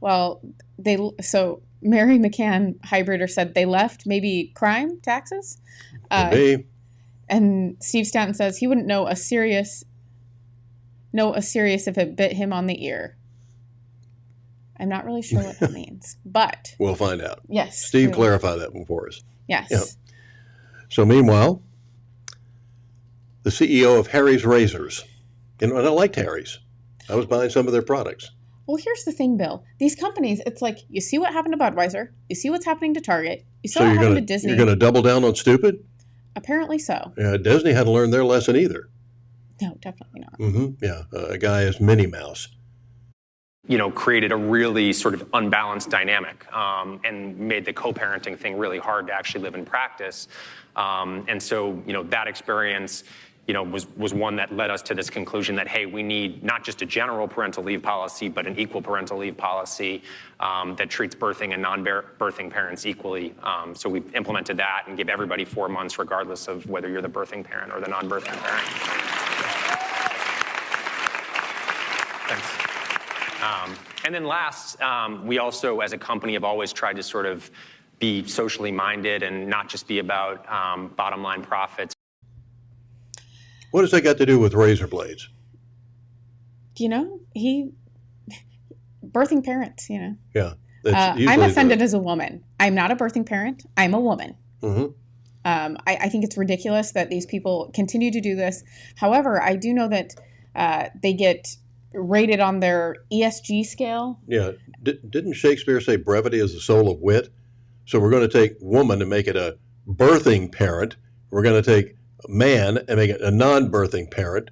S1: Well, Mary McCann Hybrider said they left maybe crime, taxes.
S2: Maybe.
S1: And Steve Stanton says he wouldn't know a serious if it bit him on the ear. I'm not really sure what that means, but
S2: we'll find out.
S1: Yes.
S2: Steve, clarify that one for us.
S1: Yes.
S2: Yeah. So meanwhile, the CEO of Harry's Razors, and I liked Harry's. I was buying some of their products.
S1: Well, here's the thing, Bill. These companies, it's like you see what happened to Budweiser, you see what's happening to Target, you see what happened to Disney.
S2: You're going to double down on stupid?
S1: Apparently so.
S2: Yeah, Disney hadn't learned their lesson either.
S1: No, definitely not.
S2: Mm-hmm. Yeah, a guy is Minnie Mouse.
S15: Created a really sort of unbalanced dynamic and made the co-parenting thing really hard to actually live in practice. And so, that experience, was one that led us to this conclusion that, hey, we need not just a general parental leave policy, but an equal parental leave policy that treats birthing and non-birthing parents equally. So we've implemented that and give everybody 4 months regardless of whether you're the birthing parent or the non-birthing parent. Thanks. And then last, we also, as a company, have always tried to sort of be socially minded and not just be about bottom line profits.
S2: What has that got to do with razor blades?
S1: Birthing parents,
S2: Yeah.
S1: I'm offended as a woman. I'm not a birthing parent. I'm a woman.
S2: Mm-hmm.
S1: I think it's ridiculous that these people continue to do this. However, I do know that they get rated on their ESG scale.
S2: Yeah. Didn't Shakespeare say brevity is the soul of wit? So we're going to take woman and make it a birthing parent. We're going to take man and make it a non-birthing parent.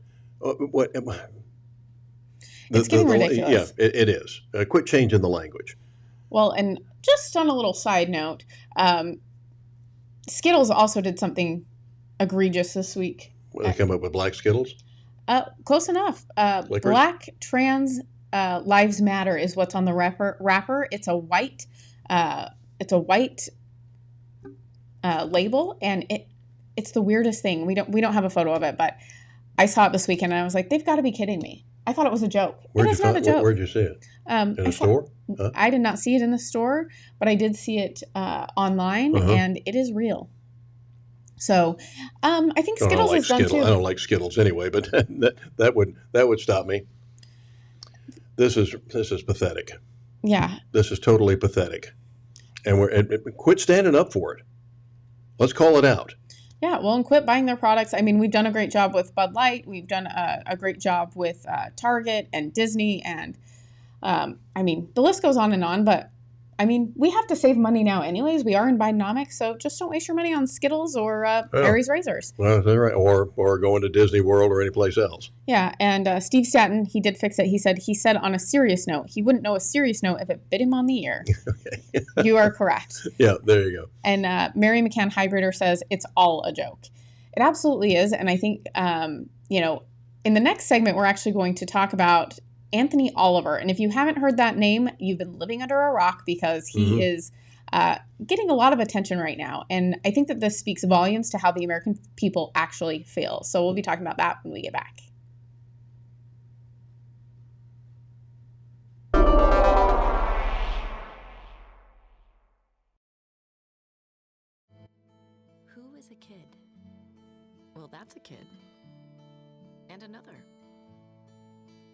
S1: It's getting ridiculous.
S2: Yeah, it is. Quit changing the language.
S1: Well, and just on a little side note, Skittles also did something egregious this week.
S2: They come up with black Skittles?
S1: Close enough. Black Trans Lives Matter is what's on the wrapper. It's a white label, and it's the weirdest thing. We don't have a photo of it, but I saw it this weekend and I was like, they've got to be kidding me. I thought it was a joke. It is not a joke.
S2: Where'd you see it? In a store? Huh?
S1: I did not see it in the store, but I did see it online, and it is real. So I think Skittles is done too.
S2: I don't like Skittles anyway, but that would stop me. This is pathetic.
S1: Yeah.
S2: This is totally pathetic, and quit standing up for it. Let's call it out.
S1: Yeah, well, and quit buying their products. I mean, we've done a great job with Bud Light. We've done a great job with Target and Disney. And, the list goes on and on. But, we have to save money now anyways. We are in Bidenomics. So just don't waste your money on Skittles or Harry's Razors.
S2: Well, that's right. Or going to Disney World or any place else.
S1: Yeah, and Steve Stanton, he did fix it. He said on a serious note, he wouldn't know a serious note if it bit him on the ear. Okay. You are correct.
S2: Yeah, there you go.
S1: And Mary McCann Hybrider says it's all a joke. It absolutely is. And I think, in the next segment, we're actually going to talk about Anthony Oliver. And if you haven't heard that name, you've been living under a rock because he is getting a lot of attention right now. And I think that this speaks volumes to how the American people actually feel. So we'll be talking about that when we get back.
S16: Who is a kid? Well, that's a kid. And another.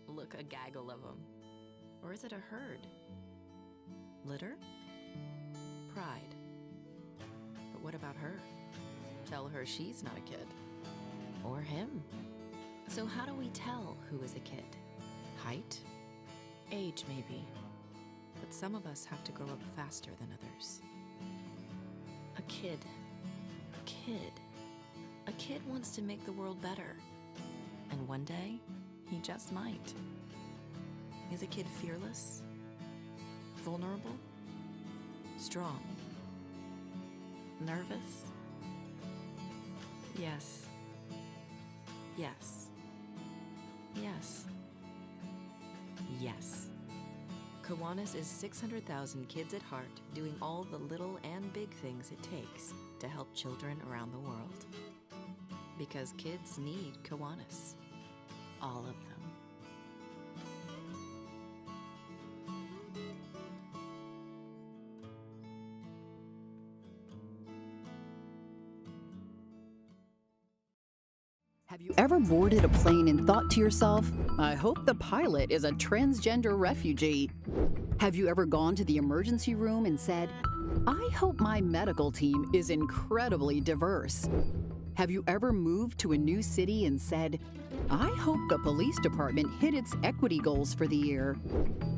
S16: Look, a gaggle of them. Or is it a herd? Litter? Pride. But what about her? Tell her she's not a kid. Or him. So how do we tell who is a kid? Height? Age, maybe. But some of us have to grow up faster than others. A kid. A kid. A kid wants to make the world better. And one day, he just might. Is a kid fearless? Vulnerable? Strong? Nervous? Yes. Yes. Yes. Yes. Kiwanis is 600,000 kids at heart doing all the little and big things it takes to help children around the world. Because kids need Kiwanis. All of them.
S17: Have you ever boarded a plane and thought to yourself, I hope the pilot is a transgender refugee? Have you ever gone to the emergency room and said, I hope my medical team is incredibly diverse? Have you ever moved to a new city and said, I hope the police department hit its equity goals for the year?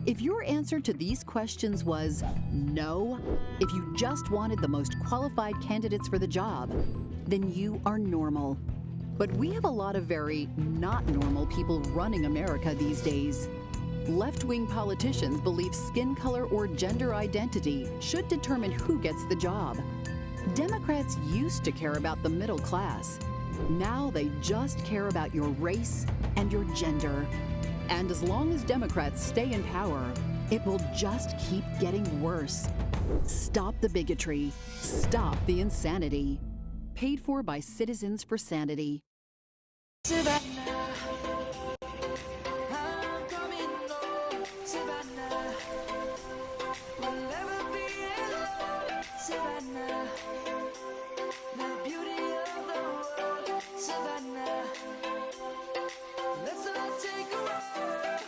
S17: If your answer to these questions was no, if you just wanted the most qualified candidates for the job, then you are normal. But we have a lot of very not normal people running America these days. Left-wing politicians believe skin color or gender identity should determine who gets the job. Democrats used to care about the middle class. Now they just care about your race and your gender. And as long as Democrats stay in power, it will just keep getting worse. Stop the bigotry. Stop the insanity. Paid for by Citizens for Sanity.
S7: Savannah, I'm coming home. Savannah, we'll never be alone. Savannah, the beauty of the world. Savannah, let's all take a ride.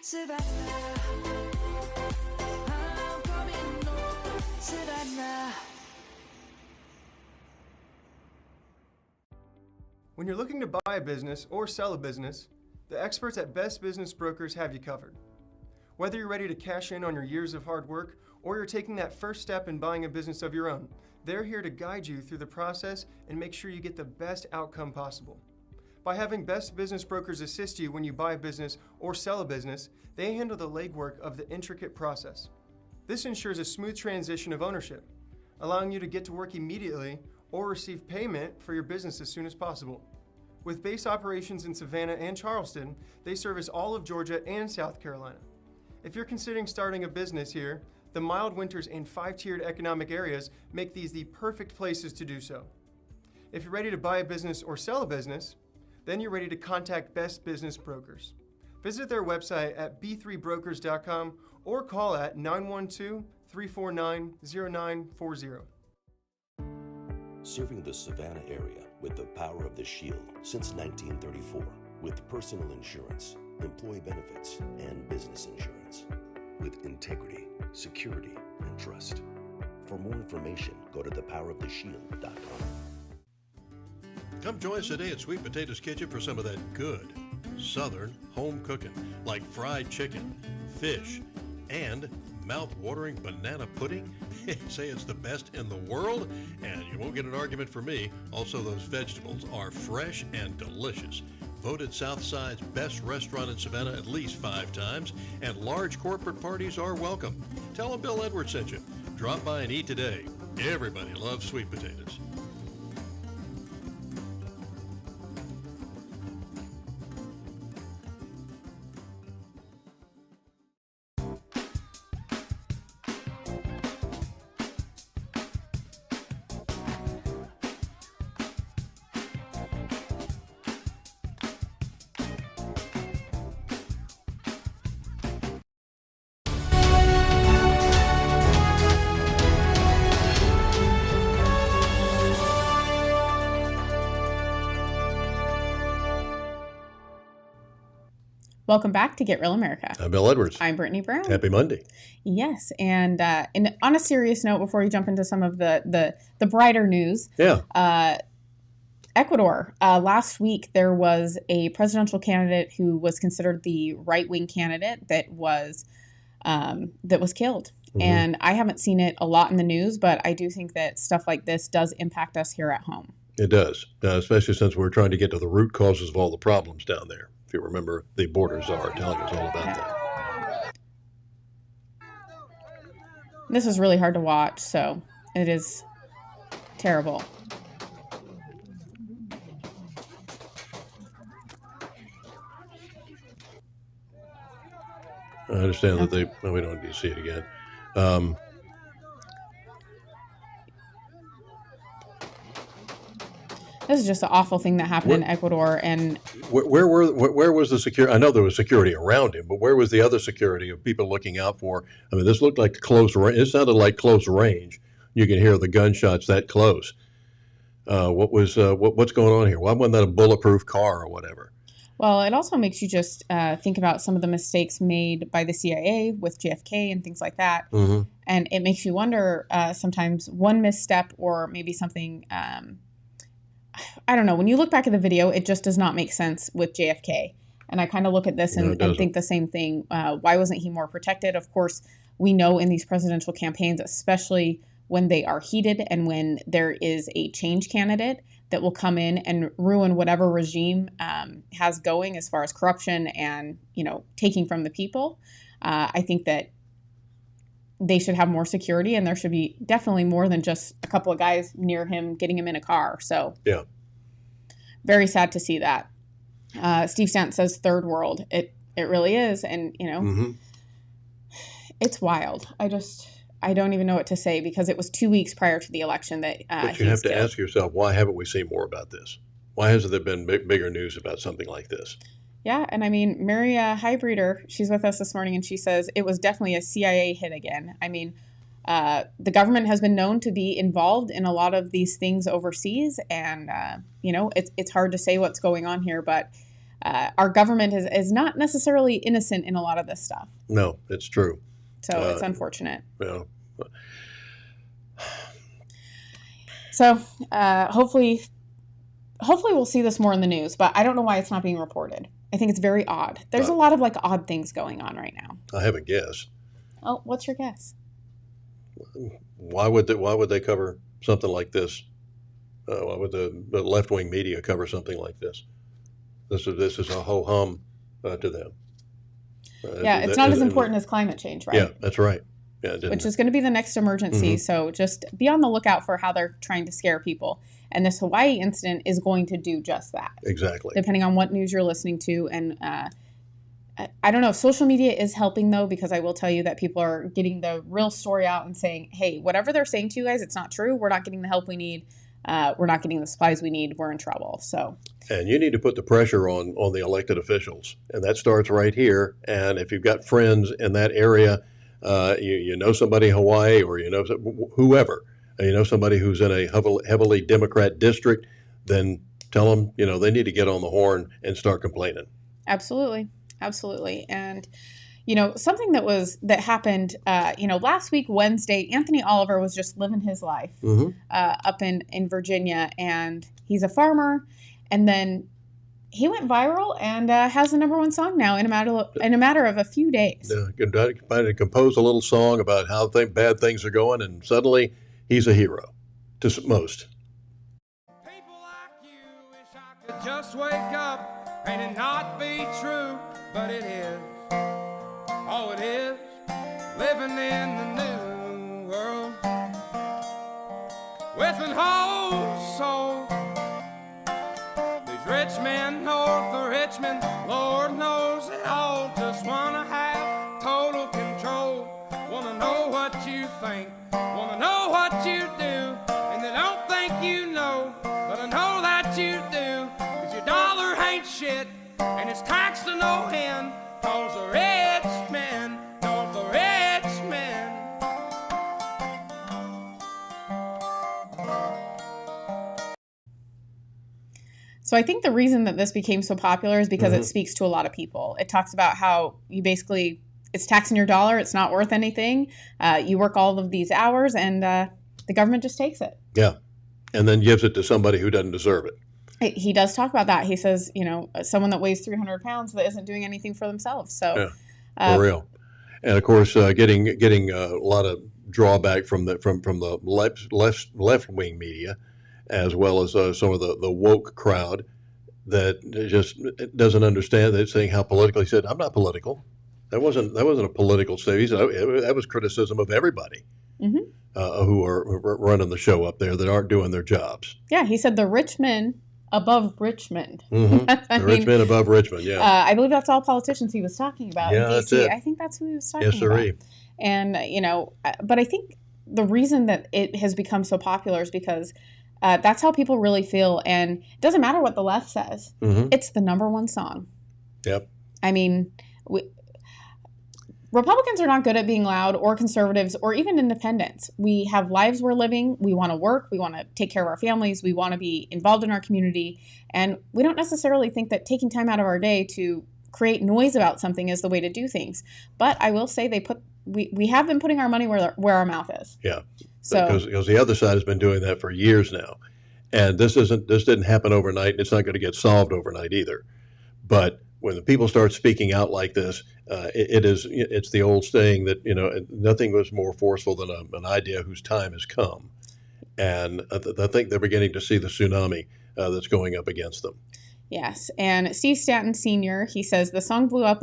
S7: Savannah, I'm coming home. Savannah.
S18: When you're looking to buy a business or sell a business, the experts at Best Business Brokers have you covered. Whether you're ready to cash in on your years of hard work or you're taking that first step in buying a business of your own, they're here to guide you through the process and make sure you get the best outcome possible. By having Best Business Brokers assist you when you buy a business or sell a business, they handle the legwork of the intricate process. This ensures a smooth transition of ownership, allowing you to get to work immediately or receive payment for your business as soon as possible. With base operations in Savannah and Charleston, they service all of Georgia and South Carolina. If you're considering starting a business here, the mild winters and 5-tiered economic areas make these the perfect places to do so. If you're ready to buy a business or sell a business, then you're ready to contact Best Business Brokers. Visit their website at b3brokers.com or call at 912-349-0940.
S6: Serving the Savannah area with the power of the Shield since 1934 with personal insurance, employee benefits, and business insurance. With integrity, security, and trust. For more information, go to thepoweroftheshield.com.
S2: Come join us today at Sweet Potatoes Kitchen for some of that good Southern home cooking, like fried chicken, fish, and mouth-watering banana pudding. Say it's the best in the world, and you won't get an argument from me. Also, those vegetables are fresh and delicious. Voted Southside's best restaurant in Savannah at least 5 times, and large corporate parties are welcome. Tell them Bill Edwards sent you. Drop by and eat today. Everybody loves sweet potatoes.
S1: Welcome back to Get Real America.
S2: I'm Bill Edwards.
S1: I'm Brittany Brown.
S2: Happy Monday.
S1: Yes, and on a serious note, before we jump into some of the brighter news, Ecuador. Last week, there was a presidential candidate who was considered the right-wing candidate that was killed. Mm-hmm. And I haven't seen it a lot in the news, but I do think that stuff like this does impact us here at home.
S2: It does, especially since we're trying to get to the root causes of all the problems down there. If you remember, the border czar telling us all about that.
S1: This is really hard to watch, so it is terrible.
S2: understand that we don't need to see it again.
S1: This is just an awful thing that happened in Ecuador. And
S2: where was the security? I know there was security around him, but where was the other security of people looking out for? I mean, this looked like close range. It sounded like close range. You can hear the gunshots that close. What's going on here? Why wasn't that a bulletproof car or whatever?
S1: Well, it also makes you just think about some of the mistakes made by the CIA with JFK and things like that.
S2: Mm-hmm.
S1: And it makes you wonder sometimes one misstep or maybe something, I don't know. When you look back at the video, it just does not make sense with JFK. And I kind of look at this and think the same thing. Why wasn't he more protected? Of course, we know in these presidential campaigns, especially when they are heated and when there is a change candidate that will come in and ruin whatever regime has going as far as corruption and, taking from the people. I think that they should have more security, and there should be definitely more than just a couple of guys near him getting him in a car. So
S2: yeah,
S1: very sad to see that. Steve Sant says third world. It really is. And, It's wild. I don't even know what to say, because it was 2 weeks prior to the election that
S2: but you have to ask yourself, why haven't we seen more about this? Why hasn't there been bigger news about something like this?
S1: Yeah, and I mean, Mary Highbreeder, she's with us this morning, and she says it was definitely a CIA hit again. I mean, the government has been known to be involved in a lot of these things overseas, and, it's hard to say what's going on here, but our government is not necessarily innocent in a lot of this stuff.
S2: No, it's true.
S1: So it's unfortunate.
S2: Yeah.
S1: So hopefully we'll see this more in the news, but I don't know why it's not being reported. I think it's very odd. There's a lot of odd things going on right now.
S2: I have a guess.
S1: Oh, what's your guess?
S2: Why would they cover something like this? Why would the left-wing media cover something like this? This is a ho-hum to them.
S1: Yeah, it's not as important as climate change, right?
S2: Yeah, that's right. Yeah,
S1: which is going to be the next emergency. Mm-hmm. So just be on the lookout for how they're trying to scare people. And this Hawaii incident is going to do just that.
S2: Exactly.
S1: Depending on what news you're listening to. And I don't know if social media is helping, though, because I will tell you that people are getting the real story out and saying, hey, whatever they're saying to you guys, it's not true. We're not getting the help we need. We're not getting the supplies we need. We're in trouble. So.
S2: And you need to put the pressure on the elected officials. And that starts right here. And if you've got friends in that area, you know somebody in Hawaii, or you know whoever, you know somebody who's in a heavily Democrat district, then tell them, they need to get on the horn and start complaining.
S1: Absolutely. And, something that happened, last week, Wednesday, Anthony Oliver was just living his life up in Virginia, and he's a farmer. And then he went viral and has the #1 song now in a matter of a few days.
S2: Yeah, composed a little song about how bad things are going, and suddenly he's a hero to most.
S19: People like you wish I could just wake up and it not be true, but it is. Oh, it is living in the new world with an whole soul. Rich men north of Richmond, Lord knows they all just wanna have total control. Wanna know what you think, wanna know what you do, and they don't think you know, but I know that you do. 'Cause your dollar ain't shit, and it's taxed to no end. 'Cause the rich men, north of rich men.
S1: So I think the reason that this became so popular is because it speaks to a lot of people. It talks about how it's taxing your dollar. It's not worth anything. You work all of these hours, and the government just takes it.
S2: Yeah, and then gives it to somebody who doesn't deserve it.
S1: He does talk about that. He says, someone that weighs 300 pounds that isn't doing anything for themselves. So,
S2: for real. And of course, getting a lot of drawback from the left wing media, as well as some of the woke crowd that just doesn't understand. They're saying how political. He said, "I'm not political. That wasn't a political statement." He said, that was criticism of everybody who are running the show up there that aren't doing their jobs.
S1: Yeah, he said the rich men above Richmond.
S2: Mm-hmm. Richmond above Richmond, yeah.
S1: I believe that's all politicians he was talking about
S2: Yeah,
S1: in
S2: that's
S1: D.C.
S2: it.
S1: I think that's who he was talking
S2: Yes, sirree.
S1: about. And, but I think the reason that it has become so popular is because that's how people really feel. And it doesn't matter what the left says.
S2: Mm-hmm.
S1: It's the number one song.
S2: Yep.
S1: I mean, Republicans are not good at being loud, or conservatives, or even independents. We have lives we're living. We want to work. We want to take care of our families. We want to be involved in our community. And we don't necessarily think that taking time out of our day to create noise about something is the way to do things. But I will say we have been putting our money where our mouth is.
S2: Yeah.
S1: So
S2: because the other side has been doing that for years now. And this didn't happen overnight. And it's not going to get solved overnight either. But when the people start speaking out like this, it's the old saying that, nothing was more forceful than an idea whose time has come. And I think they're beginning to see the tsunami that's going up against them.
S1: Yes. And Steve Stanton Sr., he says the song blew up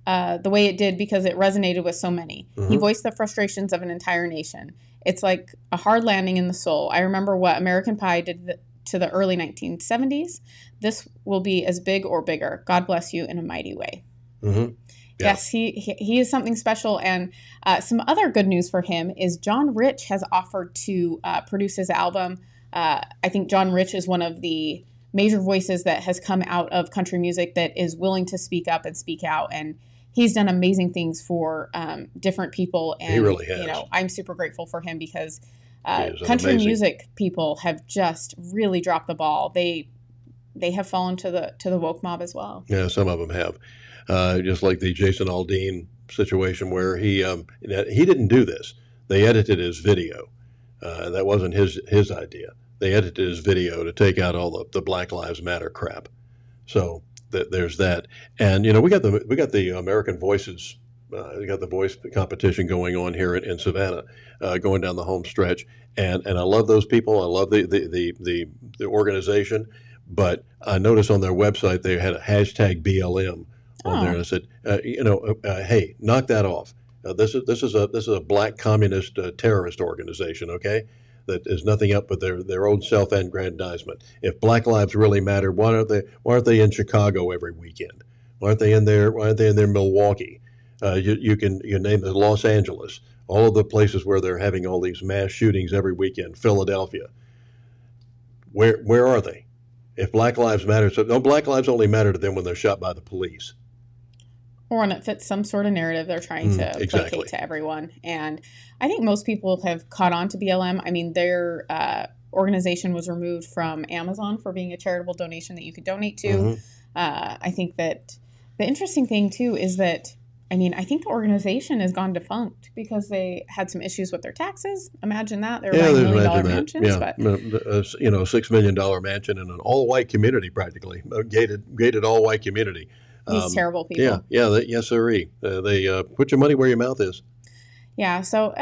S1: the way it did because it resonated with so many.
S2: Mm-hmm.
S1: He voiced the frustrations of an entire nation. It's like a hard landing in the soul. I remember what American Pie did to the early 1970s. This will be as big or bigger. God bless you in a mighty way.
S2: Mm-hmm. Yeah.
S1: Yes, he is something special. And some other good news for him is John Rich has offered to produce his album. I think John Rich is one of the major voices that has come out of country music that is willing to speak up and speak out. And he's done amazing things for different people. And,
S2: he really has.
S1: I'm super grateful for him because country
S2: amazing.
S1: music people have just really dropped the ball. They have fallen to the woke mob as well.
S2: Yeah, some of them have. Just like the Jason Aldean situation where he didn't do this. They edited his video. That wasn't his idea. They edited his video to take out all the Black Lives Matter crap. So there's that. And we got the American Voices. We got the voice competition going on here in Savannah, going down the home stretch. And I love those people. I love the organization. But I noticed on their website they had a hashtag BLM on there, and I said, hey, knock that off. This is a black communist terrorist organization, okay? That is nothing up but their own self-aggrandizement. If Black lives really matter, why aren't they in Chicago every weekend? Why aren't they in there Milwaukee? You can name it Los Angeles, all of the places where they're having all these mass shootings every weekend. Philadelphia. Where are they? If Black lives matter, Black lives only matter to them when they're shot by the police.
S1: Or when it fits some sort of narrative they're trying to placate to everyone. And I think most people have caught on to BLM. I mean, their organization was removed from Amazon for being a charitable donation that you could donate to.
S2: Mm-hmm.
S1: I think that the interesting thing, too, is that, I think the organization has gone defunct because they had some issues with their taxes. Imagine that. They were buying $1 million mansions.
S2: Yeah.
S1: But,
S2: $6 million mansion in an all-white community, practically. A gated all-white community.
S1: These terrible people.
S2: Yes, sirree. They put your money where your mouth is.
S1: Yeah, so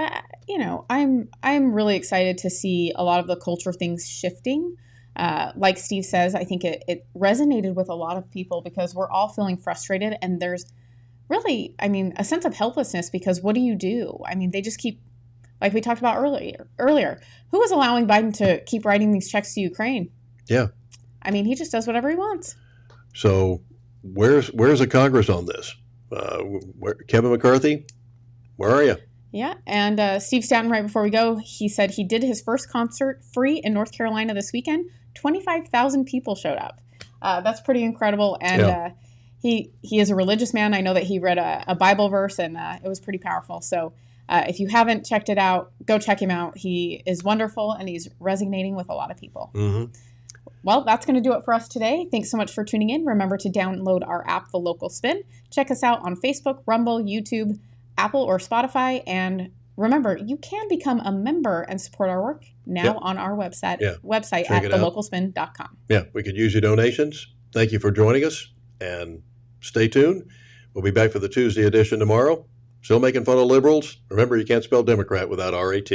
S1: I'm really excited to see a lot of the culture things shifting. Like Steve says, I think it resonated with a lot of people because we're all feeling frustrated, and there's really, a sense of helplessness because what do you do? They just keep, like we talked about earlier. Who is allowing Biden to keep writing these checks to Ukraine?
S2: Yeah.
S1: He just does whatever he wants.
S2: So where's the Congress on this? Kevin McCarthy, where are you?
S1: Yeah, and Steve Stanton, right before we go, he said he did his first concert free in North Carolina this weekend. 25,000 people showed up. That's pretty incredible. And he is a religious man. I know that he read a Bible verse, and it was pretty powerful. So if you haven't checked it out, go check him out. He is wonderful, and he's resonating with a lot of people.
S2: Mm-hmm.
S1: Well, that's going to do it for us today. Thanks so much for tuning in. Remember to download our app, The Local Spin. Check us out on Facebook, Rumble, YouTube, Apple, or Spotify. And remember, you can become a member and support our work now on our website at thelocalspin.com.
S2: Yeah, we could use your donations. Thank you for joining us, and stay tuned. We'll be back for the Tuesday edition tomorrow. Still making fun of liberals? Remember, you can't spell Democrat without RAT.